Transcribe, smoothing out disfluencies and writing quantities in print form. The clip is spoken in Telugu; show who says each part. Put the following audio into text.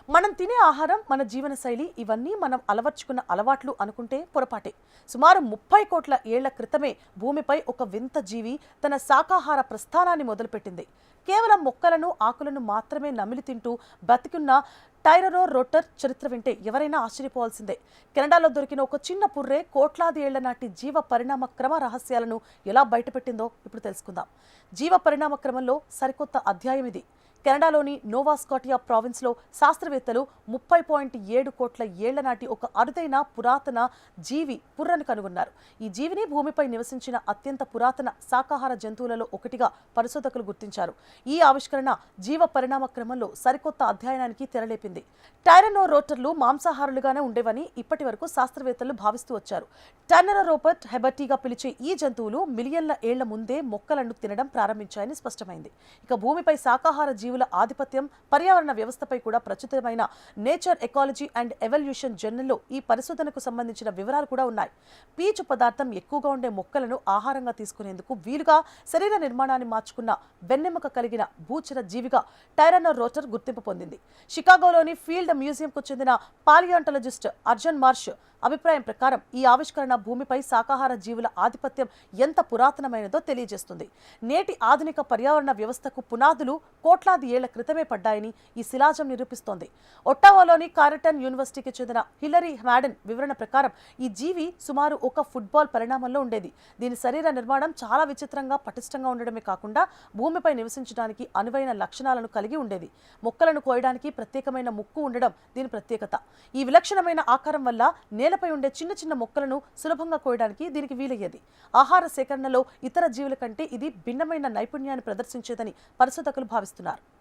Speaker 1: మనం తినే ఆహారం, మన జీవనశైలి ఇవన్నీ మనం అలవర్చుకున్న అలవాట్లు అనుకుంటే పొరపాటే. సుమారు 30 కోట్ల ఏళ్ల క్రితమే భూమిపై ఒక వింత జీవి తన శాకాహార ప్రస్థానాన్ని మొదలుపెట్టింది. కేవలం మొక్కలను, ఆకులను మాత్రమే నమిలి తింటూ బతికున్న టైరనోరోటర్ చరిత్ర వింటే ఎవరైనా ఆశ్చర్యపోవాల్సిందే. కెనడాలో దొరికిన ఒక చిన్న పుర్రె కోట్లాది ఏళ్ల నాటి జీవ పరిణామ క్రమ రహస్యాలను ఎలా బయటపెట్టిందో ఇప్పుడు తెలుసుకుందాం. జీవ పరిణామ క్రమంలో సరికొత్త అధ్యాయం ఇది. కెనడాలోని నోవా స్కాటియా ప్రావిన్స్లో శాస్త్రవేత్తలు 30.7 కోట్ల ఏళ్ల నాటి ఒక అరుదైన పురాతన జీవి పుర్రను కనుగొన్నారు. ఈ జీవిని భూమిపై నివసించిన అత్యంత పురాతన శాకాహార జంతువులలో ఒకటిగా పరిశోధకులు గుర్తించారు. ఈ ఆవిష్కరణ జీవ పరిణామ క్రమంలో సరికొత్త అధ్యయనానికి తెరలేపింది. టైరనోరోటర్లు మాంసాహారులుగానే ఉండేవని ఇప్పటి వరకు శాస్త్రవేత్తలు భావిస్తూ వచ్చారు. టైరనోరోపట్ హెబర్టీగా పిలిచే ఈ జంతువులు మిలియన్ల ఏళ్ల ముందే మొక్కలను తినడం ప్రారంభించాయని స్పష్టమైంది. ఇక భూమిపై శాకాహార జీవుల ఆధిపత్యం, పర్యావరణ వ్యవస్థపై కూడా ప్రచురితమైన నేచర్ ఎకాలజీ అండ్ ఎవల్యూషన్ జర్నల్లో ఈ పరిశోధనకు సంబంధించిన వివరాలు కూడా ఉన్నాయి. పీచు పదార్థం ఎక్కువగా ఉండే మొక్కలను ఆహారంగా తీసుకునేందుకు వీలుగా శరీర నిర్మాణాన్ని మార్చుకున్న వెన్నెముక కలిగిన భూచర జీవిగా టైరనోరోటర్ గుర్తింపు పొందింది. షికాగోలోని ఫీల్డ్ మ్యూజియంకు చెందిన పాలియాంటాలజిస్ట్ అర్జన్ మార్ష్ అభిప్రాయం ప్రకారం ఈ ఆవిష్కరణ భూమిపై శాకాహార జీవుల ఆధిపత్యం ఎంత పురాతనమైనదో తెలియజేస్తుంది. నేటి ఆధునిక పర్యావరణ వ్యవస్థకు పునాదులు కోట్లాది ఏళ్ల క్రితమే పడ్డాయని ఈ శిలాజం నిరూపిస్తోంది. ఒట్టావాలోని కారెటన్ యూనివర్సిటీకి చెందిన హిల్లరీ మ్యాడెన్ వివరణ ప్రకారం ఈ జీవి సుమారు ఒక ఫుట్బాల్ పరిణామంలో ఉండేది. దీని శరీర నిర్మాణం చాలా విచిత్రంగా, పటిష్టంగా ఉండడమే కాకుండా భూమిపై నివసించడానికి అనువైన లక్షణాలను కలిగి ఉండేది. మొక్కలను కోయడానికి ప్రత్యేకమైన ముక్కు ఉండడం దీని ప్రత్యేకత. ఈ విలక్షణమైన ఆకారం వల్ల నేలపై ఉండే చిన్న చిన్న మొక్కలను సులభంగా కోయడానికి దీనికి వీలయ్యేది. ఆహార సేకరణలో ఇతర జీవుల కంటే ఇది భిన్నమైన నైపుణ్యాన్ని ప్రదర్శించేదని పరిశోధకులు భావిస్తున్నారు.